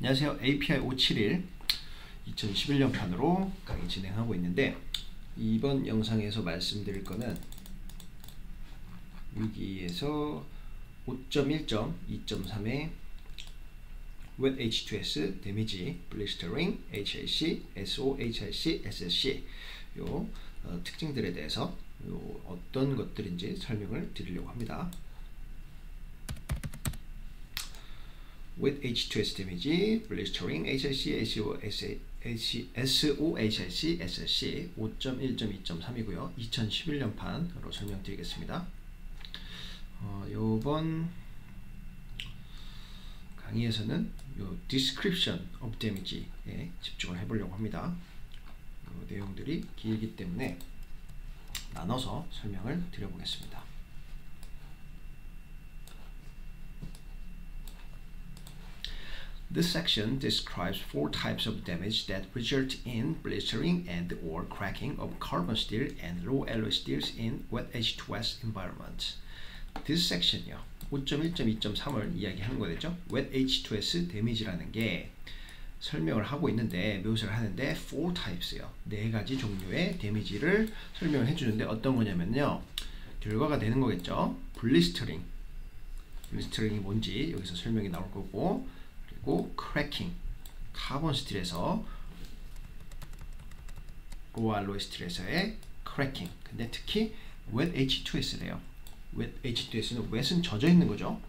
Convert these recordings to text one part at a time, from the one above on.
안녕하세요. API 571 2011년판으로 강의 진행하고 있는데, 이번 영상에서 말씀드릴 거는 여기에서 5.1.2.3의 Wet H2S 데미지 블리스터링 HIC, SO, HIC, SSC 요 특징들에 대해서 어떤 것들인지 설명을 드리려고 합니다. With H2S 데미지, blistering, HIC, SO, HIC, SSC 5.1.2.3이고요. 2011년판으로 설명드리겠습니다. 요번 강의에서는 요 description of damage에 집중을 해보려고 합니다. 요 내용들이 길기 때문에 나눠서 설명을 드려보겠습니다. This section describes four types of damage that result in blistering and/or cracking of carbon steel and low alloy steels in wet H2S environments. This section이요. 5.1.2.3을 이야기하는 거겠죠. Wet H2S damage라는 게 설명을 하고 있는데, 묘사를 하는데 four types요. 네 가지 종류의 데미지를 설명을 해주는데 어떤 거냐면요. 결과가 되는 거겠죠. 블리스터링이 뭔지 여기서 설명이 나올 거고, 그리고 크래킹, 카본 스틸에서 로우 알로이 스틸에서의 크래킹. 근데 특히 wet H2S래요. wet H2S는 wet은 젖어 있는 거죠.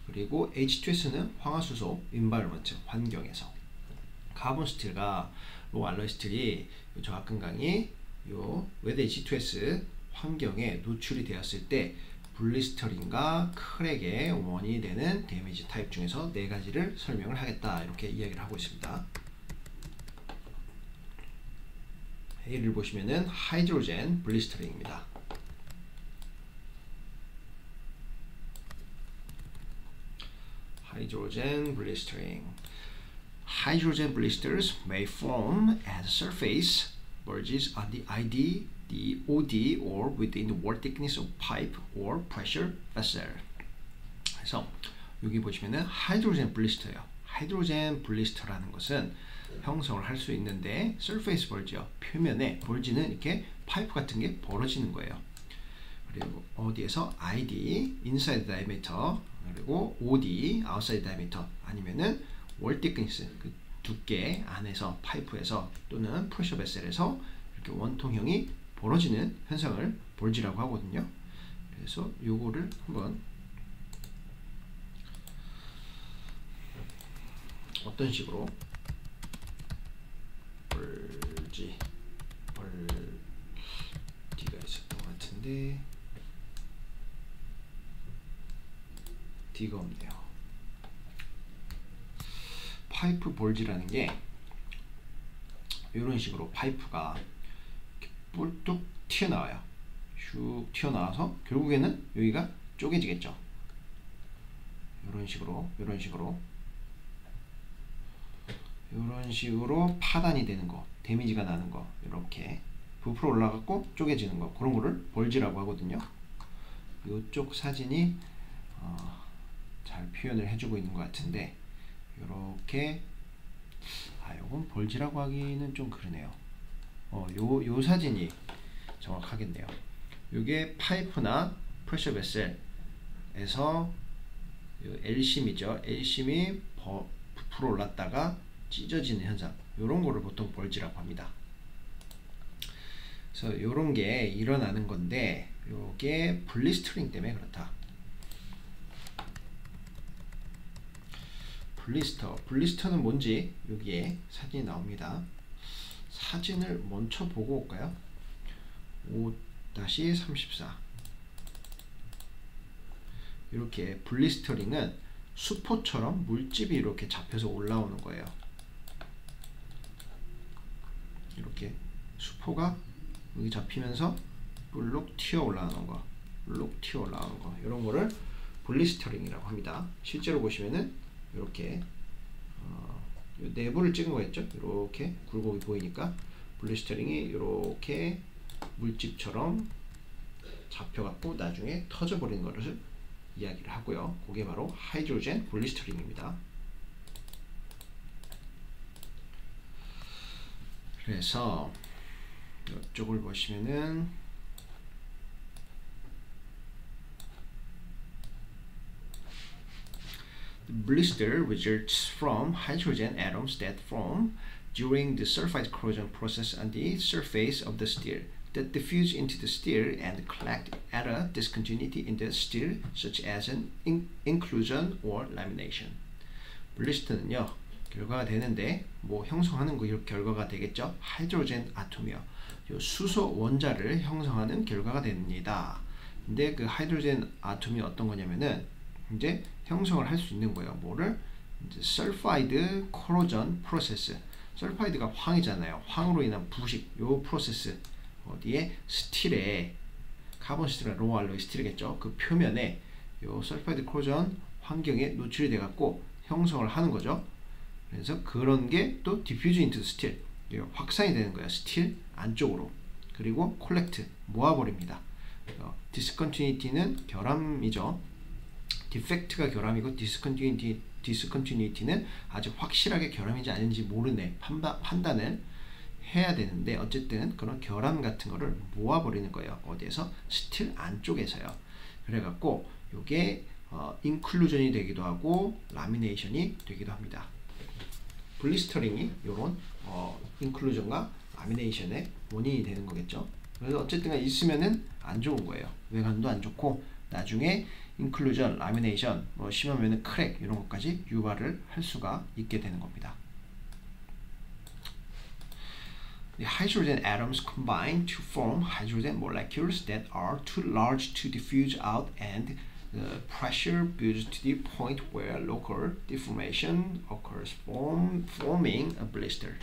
그리고 H2S는 황화수소 environment, 환경에서. 카본 스틸과 로우 알로이 스틸이 정확한 강의 요 wet H2S 환경에 노출이 되었을 때 블리스터링과 크랙의 원인이 되는 데미지 타입 중에서 네 가지를 설명을 하겠다, 이렇게 이야기를 하고 있습니다. 예를 보시면은 하이드로젠 블리스터링입니다. Hydrogen blisters may form as surface bulges on the ID, the OD, or within the wall thickness of pipe or pressure vessel. 그래서 여기 보시면은 하이드로젠 블리스터예요. 하이드로젠 블리스터라는 것은 형성을 할 수 있는데, surface bulge요. 표면에 bulge는 이렇게 파이프 같은 게 벌어지는 거예요. 그리고 어디에서 ID, inside diameter, 그리고 OD, outside diameter, 아니면은 wall thickness, 그 두께 안에서 파이프에서 또는 프레셔 베셀에서 이렇게 원통형이 벌어지는 현상을 볼지라고 하거든요. 그래서 요거를 한번 어떤 식으로 D가 있었던 것 같은데 D가 없네요. 파이프 볼지라는 게 이런 식으로 파이프가 뿔뚝 튀어나와요. 슉 튀어나와서 결국에는 여기가 쪼개지겠죠. 이런 식으로 파단이 되는 거, 데미지가 나는 거, 이렇게 부풀어 올라가고 쪼개지는 거, 그런 거를 볼지라고 하거든요. 이쪽 사진이 잘 표현을 해주고 있는 것 같은데, 요렇게 요건 볼지라고 하기는 좀 그러네요. 요 사진이 정확하겠네요. 요게 파이프나 프레셔 베셀에서 L심이죠. L심이 부풀어 올랐다가 찢어지는 현상, 요런 거를 보통 볼지라고 합니다. 그래서 요런 게 일어나는 건데, 요게 블리스터링 때문에 그렇다. 블리스터는 뭔지 여기에 사진이 나옵니다. 사진을 먼저 보고 올까요? 5-34. 이렇게 블리스터링은 수포처럼 물집이 이렇게 잡혀서 올라오는 거예요. 이렇게 수포가 여기 잡히면서 볼록 튀어 올라오는 거, 이런 거를 블리스터링이라고 합니다. 실제로 보시면은 이렇게 내부를 찍은 거였죠. 이렇게 굴곡이 보이니까 블리스터링이 이렇게 물집처럼 잡혀갖고 나중에 터져버리는 것을 이야기를 하고요. 그게 바로 하이드로젠 블리스터링입니다. 그래서 이쪽을 보시면은 blister results from hydrogen atoms that form during the sulfide corrosion process on the surface of the steel that diffuse into the steel and collect at a discontinuity in the steel, such as an inclusion or lamination. 블리스터는요, 결과가 되는데 뭐 형성하는 거 결과가 되겠죠. 하이드로젠 아톰이요, 요 수소 원자를 형성하는 결과가 됩니다. 근데 그 하이드로젠 아톰이 어떤 거냐면은 이제 형성을 할 수 있는 거예요. 뭐를? 이제 설파이드 코로전 프로세스. 설파이드가 황이잖아요. 황으로 인한 부식, 요 프로세스. 어디에? 스틸에, 카본 스틸이나 로우 알로이 스틸이겠죠. 그 표면에 요 설파이드 코로전 환경에 노출이 돼 갖고 형성을 하는 거죠. 그래서 그런 게 또 디퓨즈 인투 스틸, 확산이 되는 거예요. 스틸 안쪽으로. 그리고 콜렉트, 모아버립니다. 디스컨티뉴티는 결함이죠. 디펙트가 결함이고 디스컨티뉴티는 아주 확실하게 결함인지 아닌지 모르네 판단을 해야 되는데, 어쨌든 그런 결함 같은 거를 모아버리는 거예요. 어디에서? 스틸 안쪽에서요. 그래갖고 요게 인클루전이 되기도 하고 라미네이션이 되기도 합니다. 블리스터링이 요런 인클루전과 라미네이션의 원인이 되는 거겠죠. 그래서 어쨌든 있으면은 안 좋은 거예요. 외관도 안 좋고 나중에 인클루전, 라미네이션, 뭐 심하면은 크랙 이런 것까지 유발을 할 수가 있게 되는 겁니다. The hydrogen atoms combine to form hydrogen molecules that are too large to diffuse out, and the pressure builds to the point where local deformation occurs, forming a blister.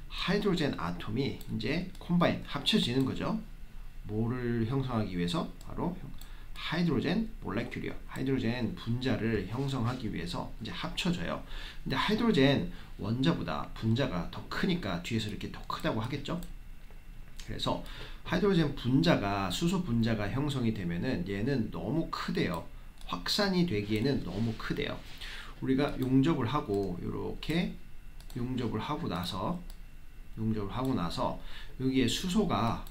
하이드로젠 아톰이 이제 콤바인, 합쳐지는 거죠. 뭐를 형성하기 위해서? 바로 하이드로젠 몰레큘이요. 하이드로젠 분자를 형성하기 위해서 이제 합쳐져요. 근데 하이드로젠 원자보다 분자가 더 크니까 뒤에서 이렇게 더 크다고 하겠죠. 그래서 하이드로젠 분자가, 수소 분자가 형성이 되면은 얘는 너무 크대요. 확산이 되기에는 너무 크대요. 우리가 용접을 하고 이렇게 용접을 하고 나서 여기에 수소가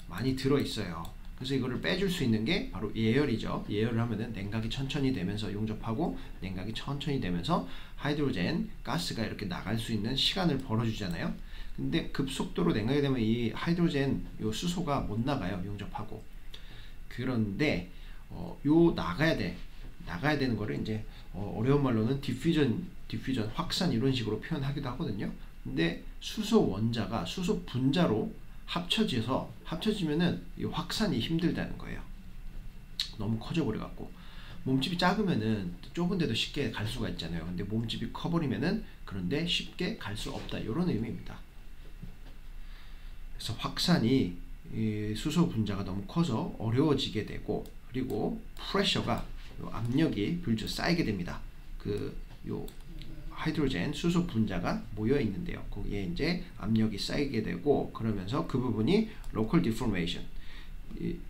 많이 들어 있어요. 그래서 이거를 빼줄 수 있는 게 바로 예열이죠. 예열을 하면은 냉각이 천천히 되면서 용접하고 냉각이 천천히 되면서 하이드로젠 가스가 이렇게 나갈 수 있는 시간을 벌어주잖아요. 근데 급속도로 냉각이 되면 이 하이드로젠 요 수소가 못 나가요. 용접하고. 그런데 요 나가야 되는 거를 이제 어려운 말로는 디퓨전 확산 이런 식으로 표현하기도 하거든요. 근데 수소 원자가 수소 분자로 합쳐지면은 이 확산이 힘들다는 거예요. 너무 커져 버려 갖고. 몸집이 작으면은 좁은 데도 쉽게 갈 수가 있잖아요. 근데 몸집이 커버리면은 그런데 쉽게 갈 수 없다, 이런 의미입니다. 그래서 확산이 이 수소 분자가 너무 커서 어려워지게 되고, 그리고 프레셔가, 압력이 불죠, 쌓이게 됩니다. 요 하이드로젠 수소 분자가 모여 있는데요. 거기에 이제 압력이 쌓이게 되고, 그러면서 그 부분이 local deformation,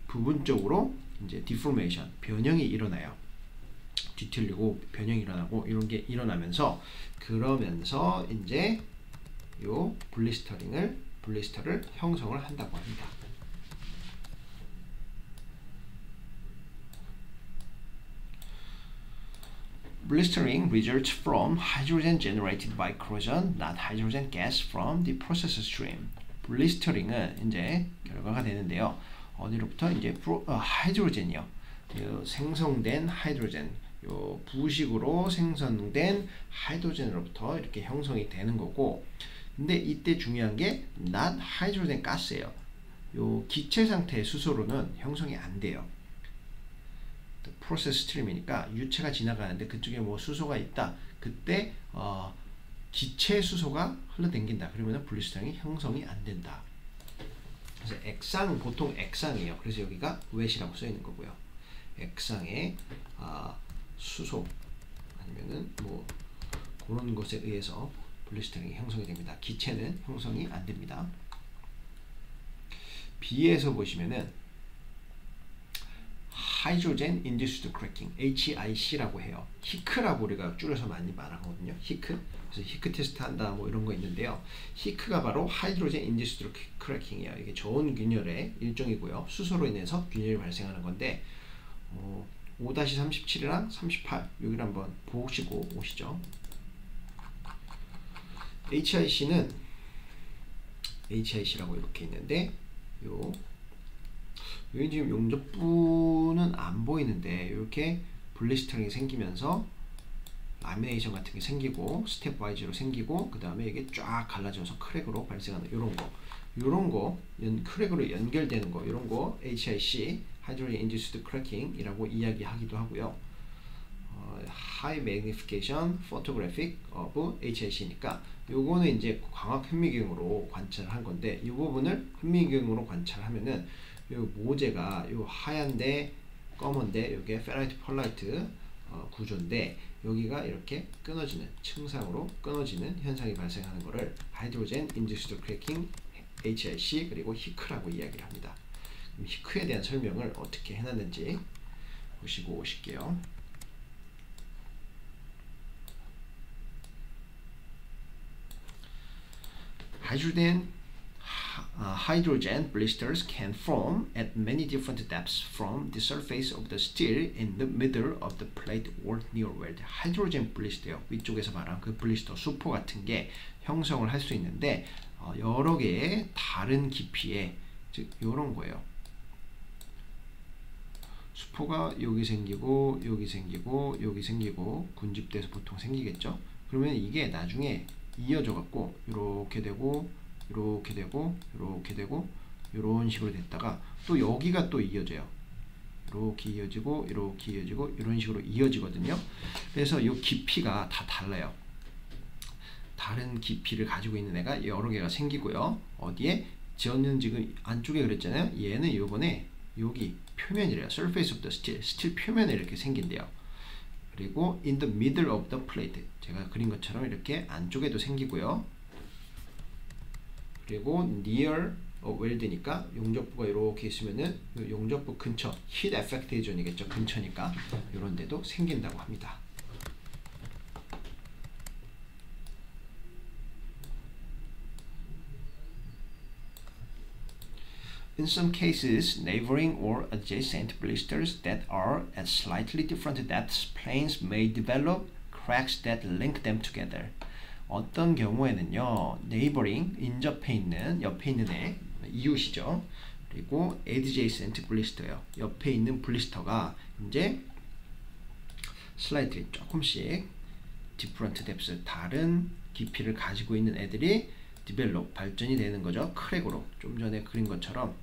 부분적으로 이제 deformation, 변형이 일어나요. 뒤틀리고 변형이 일어나고 이런 게 일어나면서, 그러면서 이제 요 블리스터를 형성을 한다고 합니다. Blistering results from hydrogen generated by corrosion, not hydrogen gas from the process stream. 블리스터링은 이제 결과가 되는데요. 어디로부터? 이제 하이드로젠이요. 생성된 하이드로젠, 요 부식으로 생성된 하이드로젠으로부터 이렇게 형성이 되는 거고, 근데 이때 중요한 게 not hydrogen 가스예요. 요 기체 상태의 수소로는 형성이 안 돼요. 프로세스 스트림이니까 유체가 지나가는데 그쪽에 뭐 수소가 있다. 그때 기체 수소가 흘러댕긴다. 그러면 블리스터링이 형성이 안 된다. 그래서 보통 액상이에요. 그래서 여기가 웨시라고 써 있는 거고요. 액상의 수소 아니면은 뭐 그런 것에 의해서 블리스터링이 형성이 됩니다. 기체는 형성이 안 됩니다. B에서 보시면은 Hydrogen Induced Cracking, HIC라고 해요. 히크라고 우리가 줄여서 많이 말하거든요. 히크. 그래서 히크 테스트 한다 뭐 이런 거 있는데요. 히크가 바로 Hydrogen Induced Cracking이에요. 이게 저온 균열의 일종이고요. 수소로 인해서 균열이 발생하는 건데 5-37이랑 38 여기를 한번 보시고 오시죠. HIC라고 이렇게 있는데 여기 지금 용접부는 안 보이는데 이렇게 블리스터링이 생기면서 라미네이션 같은 게 생기고 스텝 와이즈로 생기고 그 다음에 이게 쫙 갈라져서 크랙으로 발생하는 요런 거 크랙으로 연결되는 거 이런 거 HIC Hydrogen Induced Cracking이라고 이야기하기도 하고요. High Magnification Photographic of HIC니까 요거는 이제 광학 현미경으로 관찰한 건데 이 부분을 현미경으로 관찰하면은 요 모재가 요 하얀데 검은데 요게 페라이트 펄라이트 구조인데 여기가 이렇게 끊어지는 층상으로 끊어지는 현상이 발생하는 것을 Hydrogen Induced Cracking HIC 그리고 히크라고 이야기를 합니다. 그럼 히크에 대한 설명을 어떻게 해놨는지 보시고 오실게요. Hydrogen blisters can form at many different depths from the surface of the steel in the middle of the plate or near weld. 하이드로젠 블리스터요. 위쪽에서 말한 그 블리스터 수포 같은 게 형성을 할 수 있는데 여러 개의 다른 깊이의 즉 이런 거예요. 수포가 여기 생기고 여기 생기고 여기 생기고 군집돼서 보통 생기겠죠. 그러면 이게 나중에 이어져 갖고 이렇게 되고 이렇게 되고 이렇게 되고 이런 식으로 됐다가 또 여기가 또 이어져요. 이렇게 이어지고 이렇게 이어지고 이런 식으로 이어지거든요. 그래서 이 깊이가 다 달라요. 다른 깊이를 가지고 있는 애가 여러 개가 생기고요. 어디에? 저는 지금 안쪽에 그랬잖아요. 얘는 요번에 여기 표면이래요. Surface of the steel. 스틸 표면에 이렇게 생긴대요. 그리고 in the middle of the plate. 제가 그린 것처럼 이렇게 안쪽에도 생기고요. 그리고 near weld니까 용접부가 이렇게 있으면은 용접부 근처 heat effect 존이겠죠. 근처니까 이런 데도 생긴다고 합니다. In some cases, neighboring or adjacent blisters that are at slightly different depths planes may develop cracks that link them together. 어떤 경우에는요, neighboring, 인접해 있는, 옆에 있는 애, 이웃이죠. 그리고 adjacent blister요. 옆에 있는 블리스터가 이제 slightly, 조금씩 different depths, 다른 깊이를 가지고 있는 애들이 develop, 발전이 되는 거죠. 크랙으로. 좀 전에 그린 것처럼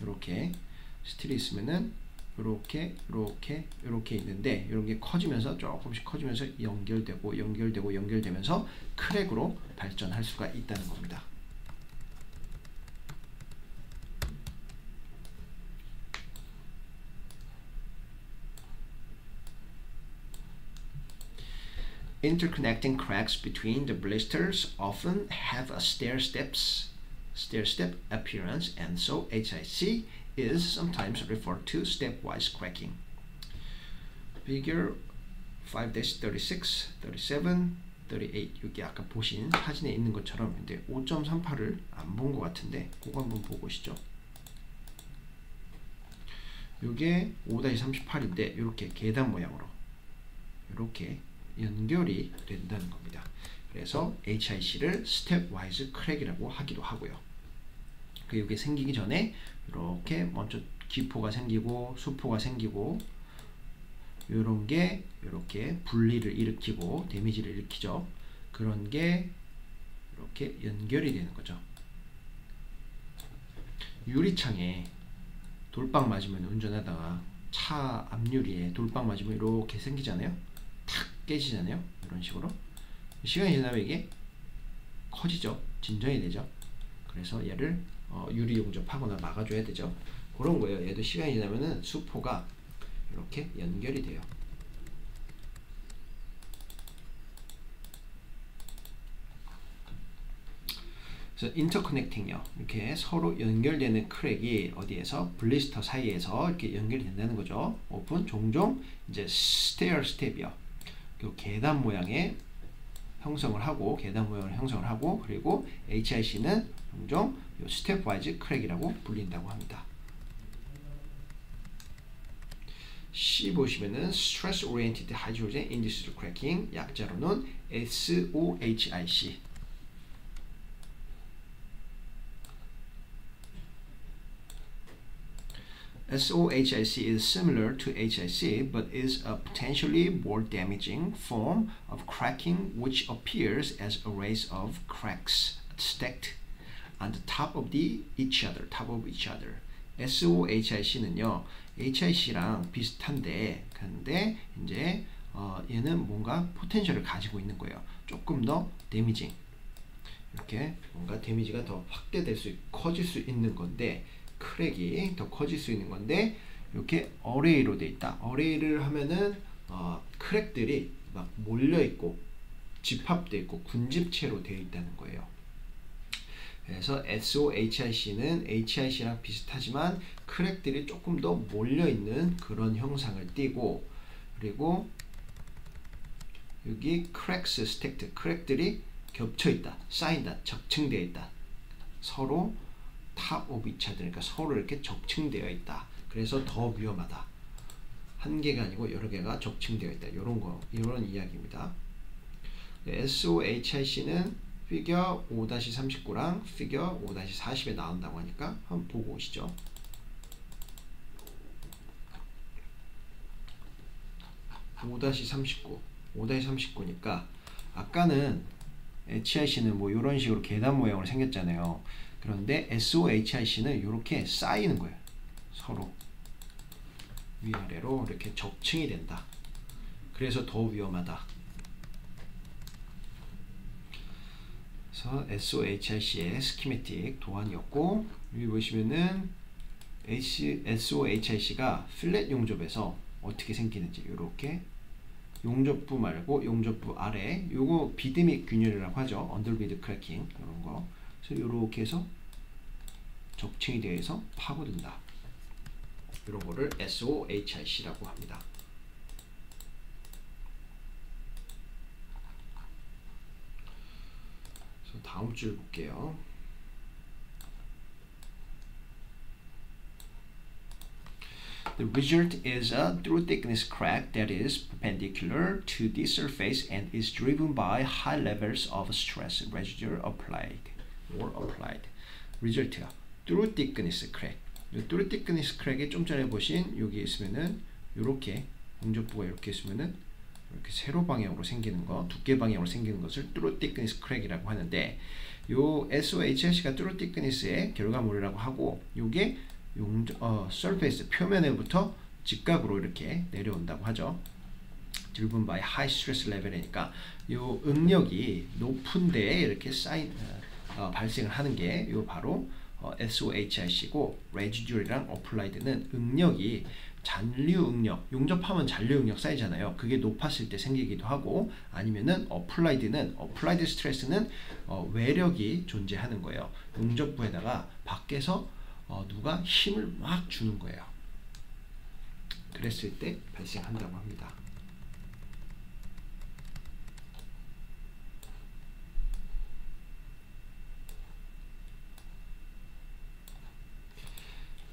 이렇게 스틸이 있으면은 이렇게 있는데 이런 게 커지면서 조금씩 커지면서 연결되면서 크랙으로 발전할 수가 있다는 겁니다. Interconnecting cracks between the blisters often have a stair-step appearance, and so HIC is sometimes referred to stepwise cracking. Figure 5-36, 37, 38 여기 아까 보신 사진에 있는 것처럼 근데 5.38을 안 본 것 같은데 그거 한번 보고 오시죠. 이게 5-38인데 이렇게 계단 모양으로 이렇게 연결이 된다는 겁니다. 그래서 HIC를 스텝와이즈 크랙이라고 하기도 하고요. 이게 생기기 전에 이렇게 먼저 기포가 생기고 수포가 생기고 이런 게 이렇게 분리를 일으키고 데미지를 일으키죠. 그런 게 이렇게 연결이 되는 거죠. 유리창에 돌빵 맞으면 운전하다가 차 앞유리에 돌빵 맞으면 이렇게 생기잖아요. 탁 깨지잖아요. 이런 식으로 시간이 지나면 이게 커지죠. 진전이 되죠. 그래서 얘를 유리 용접하거나 막아줘야 되죠. 그런 거예요. 얘도 시간이 지나면은 수포가 이렇게 연결이 돼요. 그래서 인터커넥팅요. 이렇게 서로 연결되는 크랙이 어디에서 블리스터 사이에서 이렇게 연결이 된다는 거죠. 오픈 종종 이제 스테어 스텝이요. 그 계단 모양의 형성을 하고 그리고 HIC는 종종 스텝 와이즈 크랙이라고 불린다고 합니다. C 보시면은 Stress Oriented Hydrogen Induced Cracking 약자로는 SOHIC. SOHIC is similar to HIC but is a potentially more damaging form of cracking which appears as arrays of cracks stacked on the top of each other. SOHIC는요, HIC랑 비슷한데, 근데 이제 얘는 뭔가 포텐셜을 가지고 있는 거예요. 조금 더 데미징. 이렇게 뭔가 데미지가 더 확대될 수, 커질 수 있는 건데. 크랙이 더 커질 수 있는 건데 이렇게 어레이로 돼 있다. 어레이를 하면은 크랙들이 막 몰려 있고 집합돼 있고 군집체로 되어 있다는 거예요. 그래서 SOHIC는 HIC랑 비슷하지만 크랙들이 조금 더 몰려 있는 그런 형상을 띠고, 그리고 여기 cracks stacked, 크랙들이 겹쳐 있다, 쌓인다, 적층되어 있다. 서로 top of each other, 그러니까 서로 이렇게 적층되어 있다. 그래서 더 위험하다. 한 개가 아니고 여러 개가 적층되어 있다. 이런 이야기입니다. SOHIC는 피겨 5-39랑 피겨 5-40에 나온다고 하니까 한번 보고 오시죠. (5-39) 5-39니까 아까는 HIC는 뭐 이런 식으로 계단 모양으로 생겼잖아요. 그런데 SOHIC는 이렇게 쌓이는 거예요. 서로 위아래로 이렇게 적층이 된다. 그래서 더 위험하다. 그래서 SOHIC의 스키매틱 도안이었고, 여기 보시면은 SOHIC가 필렛 용접에서 어떻게 생기는지, 이렇게 용접부 말고 용접부 아래, 요거 비드 및 균열이라고 하죠. 언더비드 크래킹 이런 거. 그래서 이렇게 해서 적층이 되어서 파고든다. 이런 거를 SOHIC라고 합니다. 그래서 다음 줄 볼게요. The result is a through thickness crack that is perpendicular to the surface and is driven by high levels of stress residue applied. result가 through thickness crack. through thickness crack에 좀 전에 보신 여기 있으면은 이렇게 용접부가 이렇게 있으면은 이렇게 세로 방향으로 생기는 거, 두께 방향으로 생기는 것을 through thickness crack이라고 하는데, 요 SOHIC가 through thickness의 결과물이라고 하고, 요게 surface 표면에부터 직각으로 이렇게 내려온다고 하죠. driven by high stress level이니까 요 응력이 높은 데에 이렇게 발생을 하는 게 요 바로 SOHIC고, residual이랑 applied는 응력이 잔류 응력, 용접하면 잔류 응력 쌓이잖아요. 그게 높았을 때 생기기도 하고, 아니면은 applied stress는 외력이 존재하는 거예요. 용접부에다가 밖에서 누가 힘을 막 주는 거예요. 그랬을 때 발생한다고 합니다.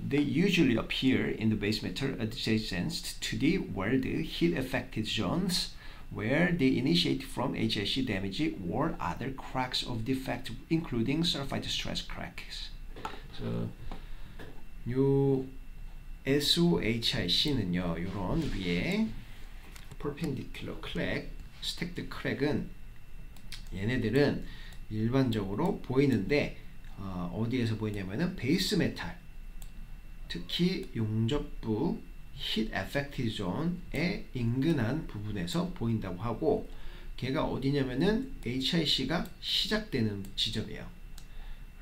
They usually appear in the base metal adjacent to the weld heat affected zones where they initiate from HIC damage or other cracks of defect, including sulfide stress cracks. So, 요 SOHIC는요, 요런 위에 perpendicular crack, stacked crack은 얘네들은 일반적으로 보이는데 어디에서 보이냐면은 베이스 메탈, 특히 용접부 히트 에펙티드 존의 인근한 부분에서 보인다고 하고, 걔가 어디냐면은 HIC가 시작되는 지점이에요.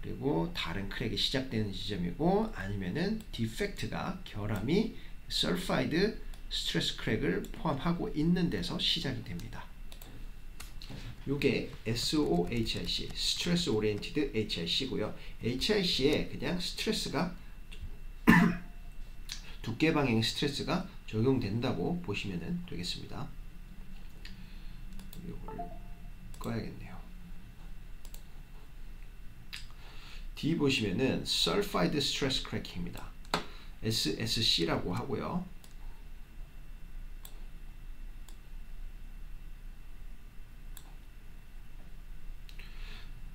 그리고 다른 크랙이 시작되는 지점이고, 아니면은 디펙트가 결함이 설파이드 스트레스 크랙을 포함하고 있는 데서 시작이 됩니다. 요게 SOHIC, Stress Oriented HIC고요. HIC에 그냥 스트레스가 두께 방향의 스트레스가 적용된다고 보시면 되겠습니다. 이걸 꺼야겠네요. D 보시면은 Sulfide Stress Cracking입니다. SSC라고 하고요.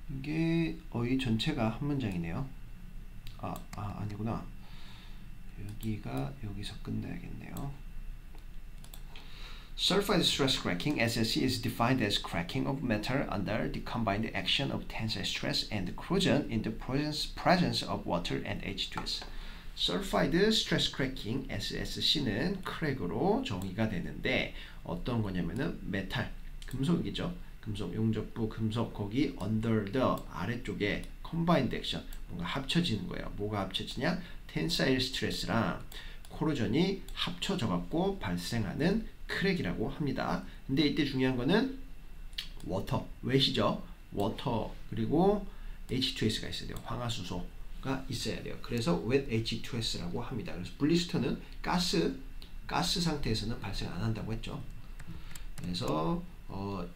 이게 이 전체가 한 문장이네요. 아니구나. 여기서 끝내야겠네요. Sulfide stress cracking (SSC) is defined as cracking of metal under the combined action of tensile stress and corrosion in the presence of water and H2S. Sulfide stress cracking (SSC는 크랙으로 정의가 되는데 어떤 거냐면은 메탈, 금속이죠. 금속, 용접부 금속 거기 under the 아래쪽에 combined action 뭔가 합쳐지는 거예요. 뭐가 합쳐지냐? tensile stress랑 코로전이 합쳐져 갖고 발생하는 크랙이라고 합니다. 근데 이때 중요한 거는 워터, wet이죠. 워터 그리고 H2S가 있어야 돼요. 황화수소가 있어야 돼요. 그래서 wet H2S라고 합니다. 그래서 블리스터는 가스 상태에서는 발생 안 한다고 했죠. 그래서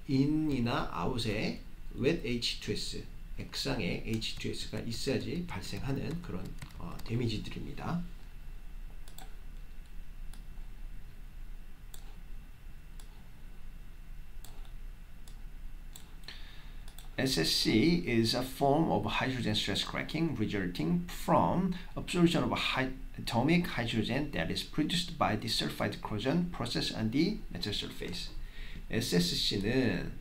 in이나 out에 wet H2S, 액상에 H2S가 있어야지 발생하는 그런 데미지들입니다. SSC is a form of hydrogen stress cracking resulting from absorption of atomic hydrogen that is produced by the sulfide corrosion process on the metal surface. SSC는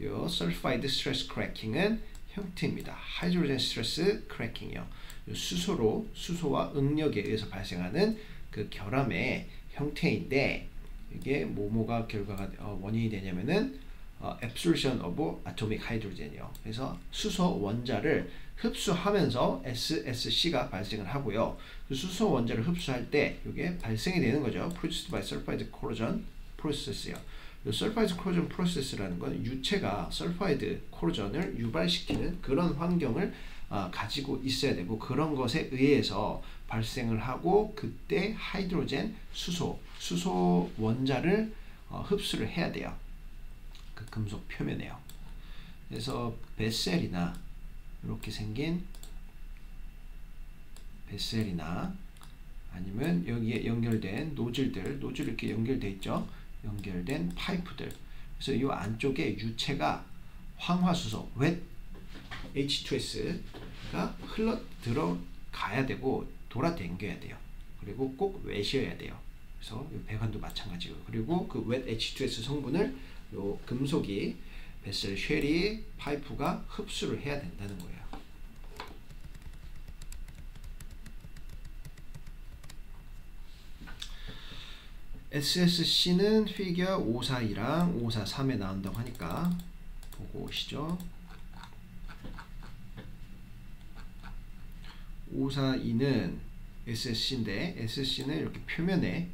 요 sulfide stress cracking은 형태입니다. 하이드로젠 스트레스 크래킹이요. 수소와 응력에 의해서 발생하는 그 결함의 형태인데 이게 뭐가 결과가 원인이 되냐면은 absorption of atomic hydrogen이요. 그래서 수소 원자를 흡수하면서 SSC가 발생을 하고요. 그 수소 원자를 흡수할 때 이게 발생이 되는 거죠. produced by sulfide corrosion process요. 설파이드 코로전 프로세스라는 건 유체가 설파이드 코로전을 유발시키는 그런 환경을 가지고 있어야 되고 그런 것에 의해서 발생을 하고 그때 하이드로젠 수소 원자를 흡수를 해야 돼요. 그 금속 표면에요. 그래서 베셀이나 이렇게 생긴 베셀이나 아니면 여기에 연결된 노즐 이렇게 연결돼 있죠. 연결된 파이프들. 그래서 이 안쪽에 유체가 황화수소, wet H2S가 흘러 들어가야 되고 돌아다녀야 돼요. 그리고 꼭 wet이어야 돼요. 그래서 이 배관도 마찬가지고. 그리고 그 wet H2S 성분을 요 금속이 베셀 쉘이 파이프가 흡수를 해야 된다는 거예요. SSC는 피겨 542랑 543에 나온다고 하니까 보고 오시죠. 542는 SSC인데 SSC는 이렇게 표면에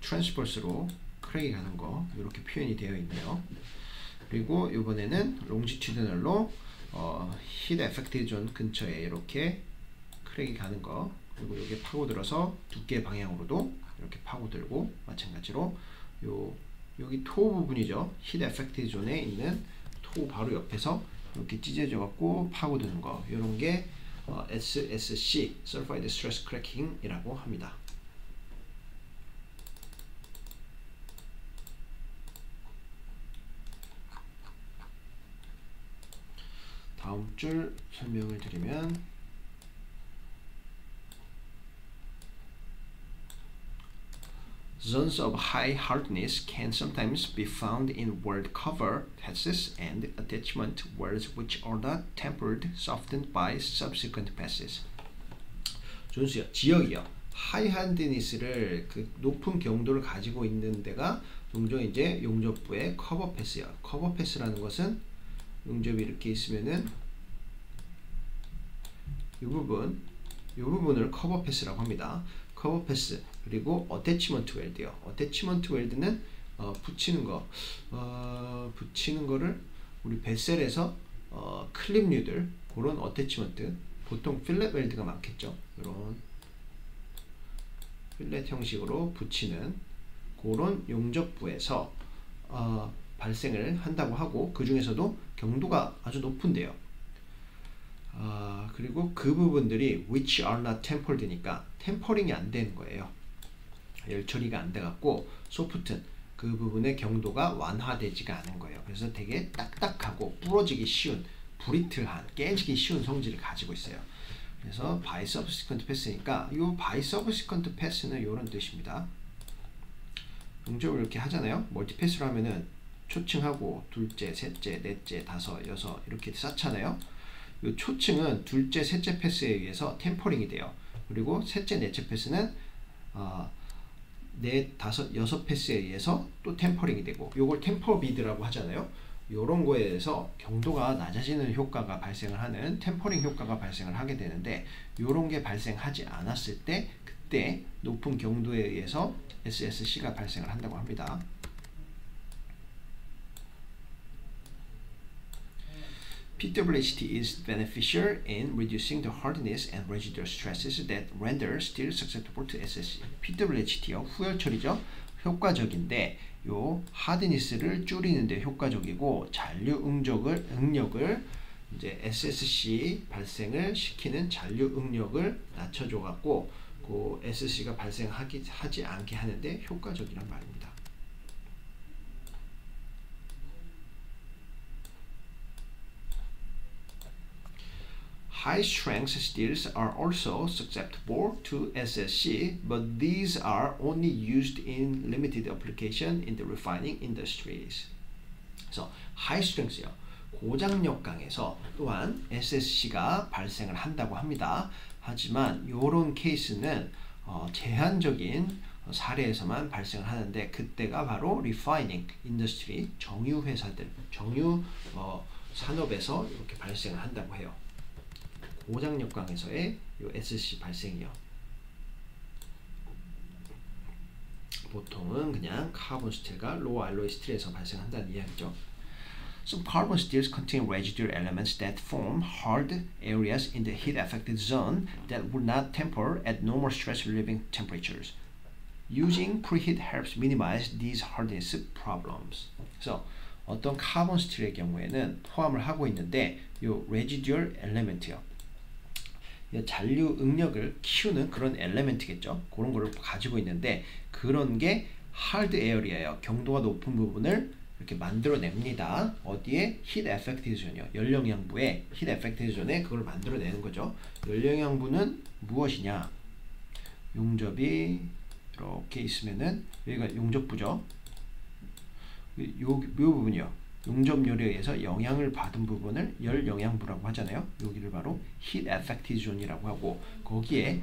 트랜스버스로 크랙이 가는 거 이렇게 표현이 되어 있네요. 그리고 이번에는 롱지튜드널로 히트 에펙티브 존 근처에 이렇게 크랙이 가는 거 그리고 여기에 파고들어서 두께 방향으로도 이렇게 파고들고 마찬가지로 여기 토 부분이죠. 히트 에펙티브 존에 있는 토 바로 옆에서 이렇게 찢어져 갖고 파고드는 거 이런 게 SSC Sulfide Stress Cracking이라고 합니다. 다음 줄 설명을 드리면 Zones of high hardness can sometimes be found in word cover passes and attachment words which are not tempered, softened by subsequent passes. 존수요, 지역이요. 하이 하드니스를 그 높은 경도를 가지고 있는 데가 종종 이제 용접부의 커버 패스요. 커버 패스라는 것은 용접이 이렇게 있으면은 이 부분을 커버 패스라고 합니다. 커버 패스 그리고 어태치먼트 웰드요. 어태치먼트 웰드는 붙이는 거를 우리 베셀에서 클립류들 그런 어태치먼트 보통 필렛 웰드가 많겠죠. 이런 필렛 형식으로 붙이는 그런 용접부에서 발생을 한다고 하고 그 중에서도 경도가 아주 높은데요. 그리고 그 부분들이 which are not tempered니까 템퍼링이 안 되는 거예요. 열 처리가 안 돼갖고 소프트 그 부분의 경도가 완화되지가 않은 거예요. 그래서 되게 딱딱하고 부러지기 쉬운 브리틀한 깨지기 쉬운 성질을 가지고 있어요. 그래서 by subsequent pass니까 이 by subsequent pass는 이런 뜻입니다. 용접을 이렇게 하잖아요. 멀티패스로 하면은 초층하고 둘째, 셋째, 넷째, 다섯, 여섯 이렇게 쌓잖아요. 이 초층은 둘째, 셋째 패스에 의해서 템퍼링이 돼요. 그리고 셋째, 넷째 패스는 넷, 다섯, 여섯 패스에 의해서 또 템퍼링이 되고 요걸 템퍼 비드라고 하잖아요. 요런 거에 의해서 경도가 낮아지는 효과가 발생을 하는 템퍼링 효과가 발생을 하게 되는데 요런 게 발생하지 않았을 때 그때 높은 경도에 의해서 SSC가 발생을 한다고 합니다. PWHT is beneficial in reducing the hardness and residual stresses that render steel susceptible to SSC. PWHT요, 후열 처리죠. 효과적인데 요 하드니스를 줄이는 데 효과적이고 잔류 응력을 이제 SSC 발생을 시키는 잔류 응력을 낮춰줘 갖고 그 SSC가 발생하지 않게 하는데 효과적이란 말입니다. High strength steels are also susceptible to SSC, but these are only used in limited application in the refining industries. 그래서 high strength요, 고장력 강에서 또한 SSC가 발생을 한다고 합니다. 하지만 이런 케이스는 제한적인 사례에서만 발생을 하는데 그때가 바로 refining industry, 정유 회사들, 정유 산업에서 이렇게 발생을 한다고 해요. 고장력 강에서의 요 SSC 발생이요. 보통은 그냥 카본 스틸과 로우 알로이 스틸에서 발생한다는 이야기죠. Some carbon steels contain residual elements that form hard areas in the heat affected zone that would not temper at normal stress relieving temperatures. Using preheat helps minimize these hardness problems. 그래서 어떤 카본 스틸의 경우에는 포함을 하고 있는데 요 residual element요. 잔류 응력을 키우는 그런 엘레멘트겠죠. 그런 거를 가지고 있는데 그런 게 하드 에어리아예요. 경도가 높은 부분을 이렇게 만들어냅니다. 어디에? 히트 에펙티드 존이요. 열영양부에 히트 에펙티드 존에 그걸 만들어내는 거죠. 열영양부는 무엇이냐? 용접이 이렇게 있으면은 여기가 용접부죠. 요 부분이요. 용접열에 의해서 영향을 받은 부분을 열영양부라고 하잖아요. 여기를 바로 Heat Effective Zone이라고 하고 거기에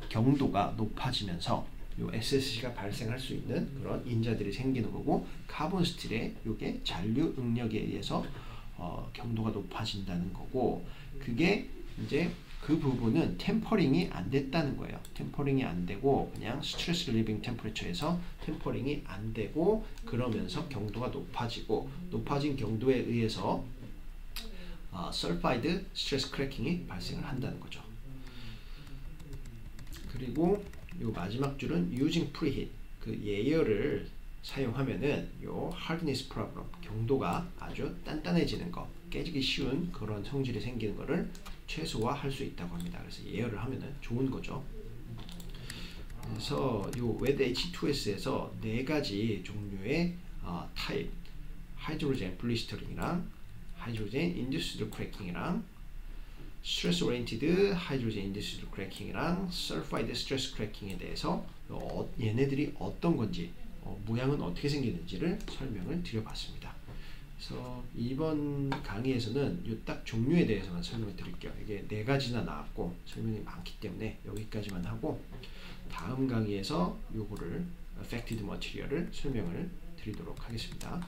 경도가 높아지면서 요 SSC가 발생할 수 있는 그런 인자들이 생기는 거고 카본 스틸에 요게 잔류 응력에 의해서 경도가 높아진다는 거고 그게 이제 그 부분은 템퍼링이 안 됐다는 거예요. 템퍼링이 안 되고 그냥 스트레스 리빙 템퍼레처에서 템퍼링이 안 되고 그러면서 경도가 높아지고 높아진 경도에 의해서 설파이드 스트레스 크래킹이 발생을 한다는 거죠. 그리고 요 마지막 줄은 using preheat 그 예열을 사용하면은 요 hardness problem 경도가 아주 단단해지는 거 깨지기 쉬운 그런 성질이 생기는 거를 최소화할 수 있다고 합니다. 그래서 예열을 하면은 좋은 거죠. 그래서 요 WED H2S에서 네 가지 종류의 타입 하이드로젠 블리스터링이랑 하이드로젠 인듀스드 크래킹이랑 스트레스 오리엔티드 하이드로젠 인듀스드 크래킹이랑 설파이드 스트레스 크래킹에 대해서 얘네들이 어떤 건지 모양은 어떻게 생기는지를 설명을 드려봤습니다. 그래서 이번 강의에서는 이 딱 종류에 대해서만 설명을 드릴게요. 이게 네 가지나 나왔고 설명이 많기 때문에 여기까지만 하고 다음 강의에서 요거를 affected material을 설명을 드리도록 하겠습니다.